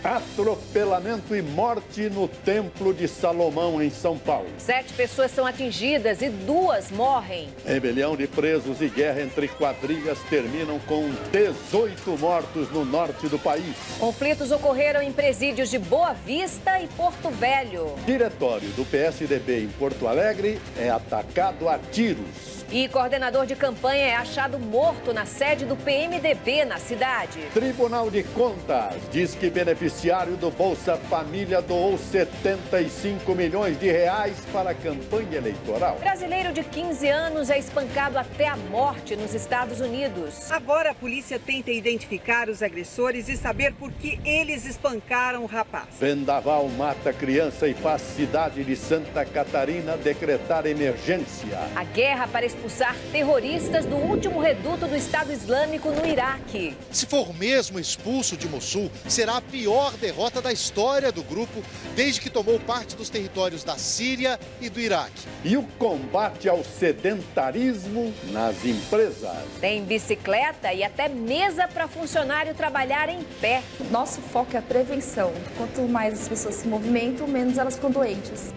Atropelamento e morte no Templo de Salomão, em São Paulo. 7 pessoas são atingidas e 2 morrem. Rebelião de presos e guerra entre quadrilhas terminam com 18 mortos no norte do país. Conflitos ocorreram em presídios de Boa Vista e Porto Velho. Diretório do PSDB em Porto Alegre é atacado a tiros. E coordenador de campanha é achado morto na sede do PMDB na cidade. Tribunal de Contas diz que beneficiário do Bolsa Família doou 75 milhões de reais para a campanha eleitoral. Brasileiro de 15 anos é espancado até a morte nos Estados Unidos. Agora a polícia tenta identificar os agressores e saber por que eles espancaram o rapaz. Vendaval mata criança e faz cidade de Santa Catarina decretar emergência. A guerra para expulsar terroristas do último reduto do Estado Islâmico no Iraque. Se for mesmo expulso de Mossul, será a pior derrota da história do grupo desde que tomou parte dos territórios da Síria e do Iraque. E o combate ao sedentarismo nas empresas. Tem bicicleta e até mesa para funcionário trabalhar em pé. Nosso foco é a prevenção. Quanto mais as pessoas se movimentam, menos elas ficam doentes.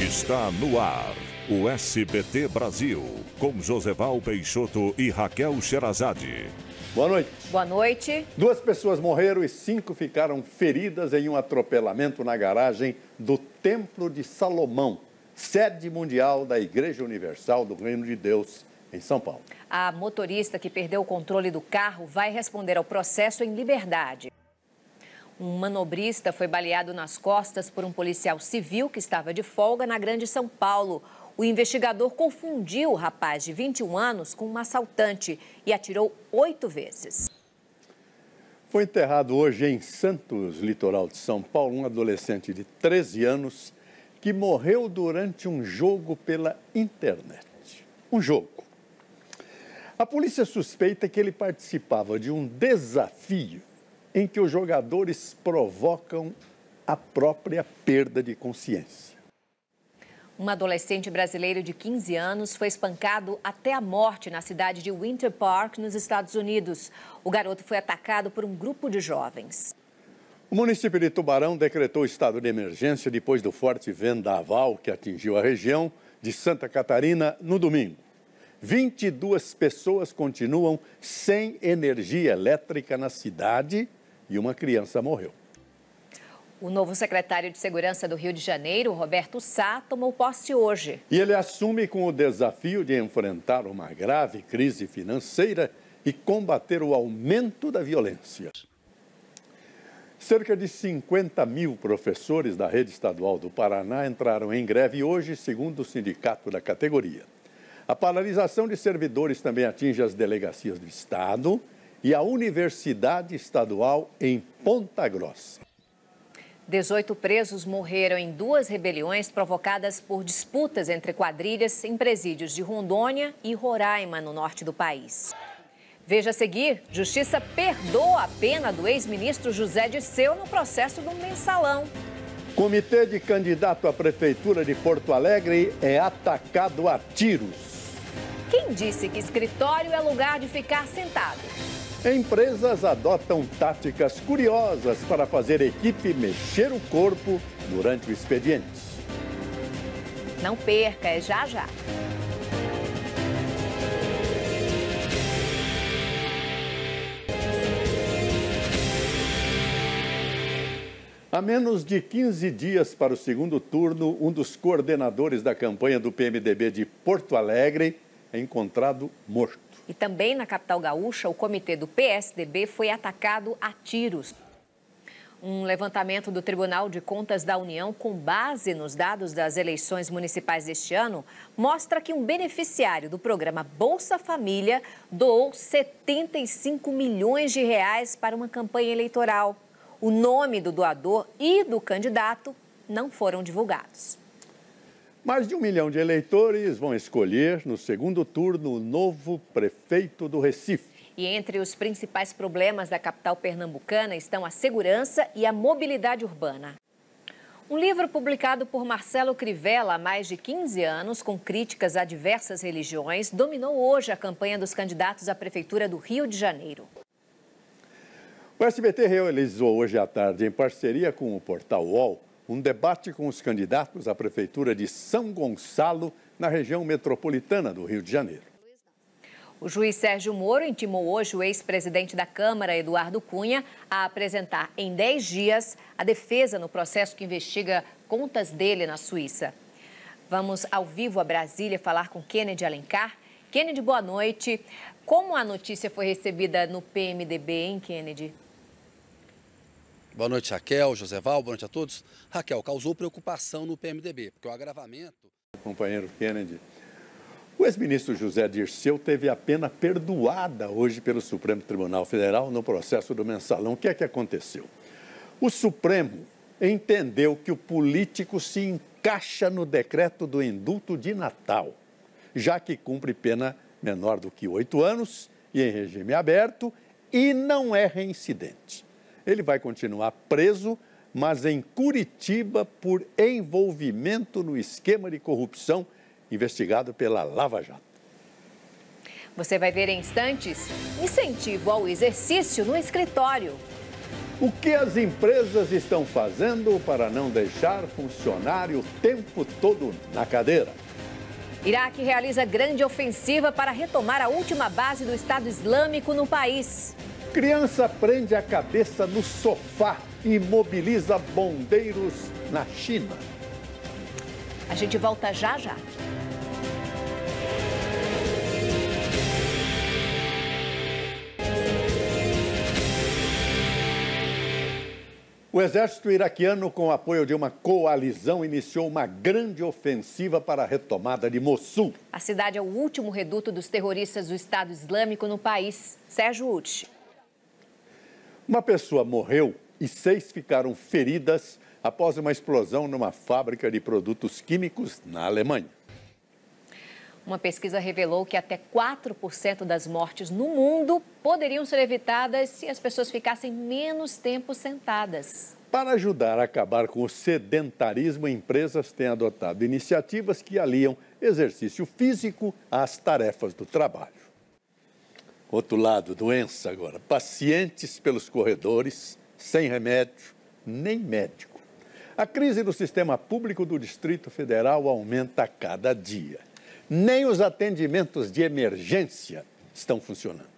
Está no ar o SBT Brasil, com Joseval Peixoto e Raquel Sherazade. Boa noite. Boa noite. 2 pessoas morreram e 5 ficaram feridas em um atropelamento na garagem do Templo de Salomão, sede mundial da Igreja Universal do Reino de Deus, em São Paulo. A motorista que perdeu o controle do carro vai responder ao processo em liberdade. Um manobrista foi baleado nas costas por um policial civil que estava de folga na Grande São Paulo. O investigador confundiu o rapaz de 21 anos com um assaltante e atirou 8 vezes. Foi enterrado hoje em Santos, litoral de São Paulo, um adolescente de 13 anos que morreu durante um jogo pela internet. Um jogo. A polícia suspeita que ele participava de um desafio em que os jogadores provocam a própria perda de consciência. Um adolescente brasileiro de 15 anos foi espancado até a morte na cidade de Winter Park, nos Estados Unidos. O garoto foi atacado por um grupo de jovens. O município de Tubarão decretou estado de emergência depois do forte vendaval que atingiu a região de Santa Catarina no domingo. 22 pessoas continuam sem energia elétrica na cidade e uma criança morreu. O novo secretário de Segurança do Rio de Janeiro, Roberto Sá, tomou posse hoje. E ele assume com o desafio de enfrentar uma grave crise financeira e combater o aumento da violência. Cerca de 50 mil professores da rede estadual do Paraná entraram em greve hoje, segundo o sindicato da categoria. A paralisação de servidores também atinge as delegacias do Estado e a Universidade Estadual em Ponta Grossa. 18 presos morreram em 2 rebeliões provocadas por disputas entre quadrilhas em presídios de Rondônia e Roraima, no norte do país. Veja a seguir, Justiça perdoa a pena do ex-ministro José Dirceu no processo do mensalão. Comitê de candidato à Prefeitura de Porto Alegre é atacado a tiros. Quem disse que escritório é lugar de ficar sentado? Empresas adotam táticas curiosas para fazer equipe mexer o corpo durante o expediente. Não perca, é já já. Há menos de 15 dias para o segundo turno, um dos coordenadores da campanha do PMDB de Porto Alegre é encontrado morto. E também na capital gaúcha, o comitê do PSDB foi atacado a tiros. Um levantamento do Tribunal de Contas da União, com base nos dados das eleições municipais deste ano, mostra que um beneficiário do programa Bolsa Família doou 75 milhões de reais para uma campanha eleitoral. O nome do doador e do candidato não foram divulgados. Mais de 1 milhão de eleitores vão escolher, no segundo turno, o novo prefeito do Recife. E entre os principais problemas da capital pernambucana estão a segurança e a mobilidade urbana. Um livro publicado por Marcelo Crivella há mais de 15 anos, com críticas a diversas religiões, dominou hoje a campanha dos candidatos à Prefeitura do Rio de Janeiro. O SBT realizou hoje à tarde, em parceria com o portal UOL, um debate com os candidatos à Prefeitura de São Gonçalo, na região metropolitana do Rio de Janeiro. O juiz Sérgio Moro intimou hoje o ex-presidente da Câmara, Eduardo Cunha, a apresentar em 10 dias a defesa no processo que investiga contas dele na Suíça. Vamos ao vivo a Brasília falar com Kennedy Alencar. Kennedy, boa noite. Como a notícia foi recebida no PMDB, hein, Kennedy? Boa noite, Raquel, Joseval, boa noite a todos. Raquel, causou preocupação no PMDB, porque o agravamento... Companheiro Kennedy, o ex-ministro José Dirceu teve a pena perdoada hoje pelo Supremo Tribunal Federal no processo do Mensalão. O que é que aconteceu? O Supremo entendeu que o político se encaixa no decreto do indulto de Natal, já que cumpre pena menor do que 8 anos e em regime aberto e não é reincidente. Ele vai continuar preso, mas em Curitiba por envolvimento no esquema de corrupção investigado pela Lava Jato. Você vai ver em instantes incentivo ao exercício no escritório. O que as empresas estão fazendo para não deixar funcionário o tempo todo na cadeira? Iraque realiza grande ofensiva para retomar a última base do Estado Islâmico no país. Criança prende a cabeça no sofá e mobiliza bombeiros na China. A gente volta já já. O exército iraquiano, com o apoio de uma coalizão, iniciou uma grande ofensiva para a retomada de Mossul. A cidade é o último reduto dos terroristas do Estado Islâmico no país. Sérgio Uti. Uma pessoa morreu e 6 ficaram feridas após uma explosão numa fábrica de produtos químicos na Alemanha. Uma pesquisa revelou que até 4% das mortes no mundo poderiam ser evitadas se as pessoas ficassem menos tempo sentadas. Para ajudar a acabar com o sedentarismo, empresas têm adotado iniciativas que aliam exercício físico às tarefas do trabalho. Outro lado, doença agora. Pacientes pelos corredores, sem remédio, nem médico. A crise do sistema público do Distrito Federal aumenta a cada dia. Nem os atendimentos de emergência estão funcionando.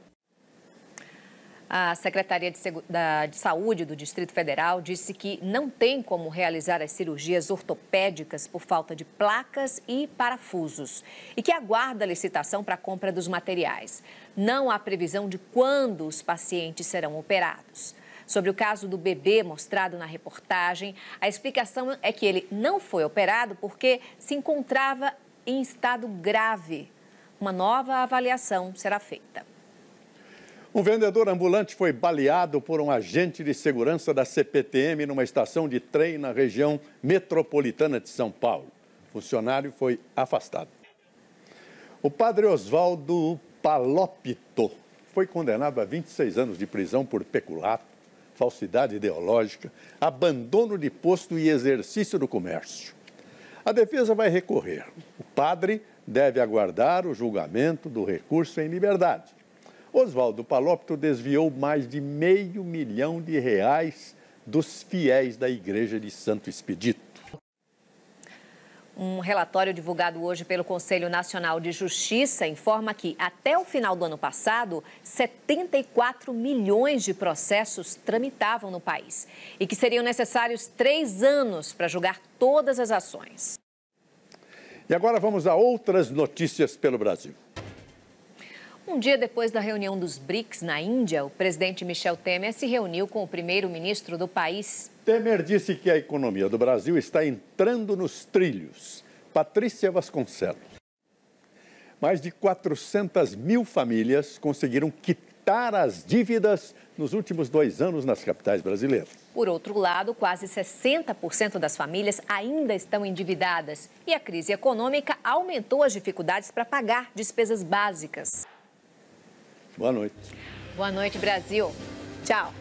A Secretaria de Saúde do Distrito Federal disse que não tem como realizar as cirurgias ortopédicas por falta de placas e parafusos e que aguarda a licitação para a compra dos materiais. Não há previsão de quando os pacientes serão operados. Sobre o caso do bebê mostrado na reportagem, a explicação é que ele não foi operado porque se encontrava em estado grave. Uma nova avaliação será feita. Um vendedor ambulante foi baleado por um agente de segurança da CPTM numa estação de trem na região metropolitana de São Paulo. O funcionário foi afastado. O padre Oswaldo Palopito foi condenado a 26 anos de prisão por peculato, falsidade ideológica, abandono de posto e exercício do comércio. A defesa vai recorrer. O padre deve aguardar o julgamento do recurso em liberdade. Oswaldo Palopito desviou mais de R$500 milhão dos fiéis da Igreja de Santo Expedito. Um relatório divulgado hoje pelo Conselho Nacional de Justiça informa que, até o final do ano passado, 74 milhões de processos tramitavam no país e que seriam necessários 3 anos para julgar todas as ações. E agora vamos a outras notícias pelo Brasil. Um dia depois da reunião dos BRICS na Índia, o presidente Michel Temer se reuniu com o primeiro-ministro do país. Temer disse que a economia do Brasil está entrando nos trilhos. Patrícia Vasconcelos. Mais de 400 mil famílias conseguiram quitar as dívidas nos últimos 2 anos nas capitais brasileiras. Por outro lado, quase 60% das famílias ainda estão endividadas e a crise econômica aumentou as dificuldades para pagar despesas básicas. Boa noite. Boa noite, Brasil. Tchau.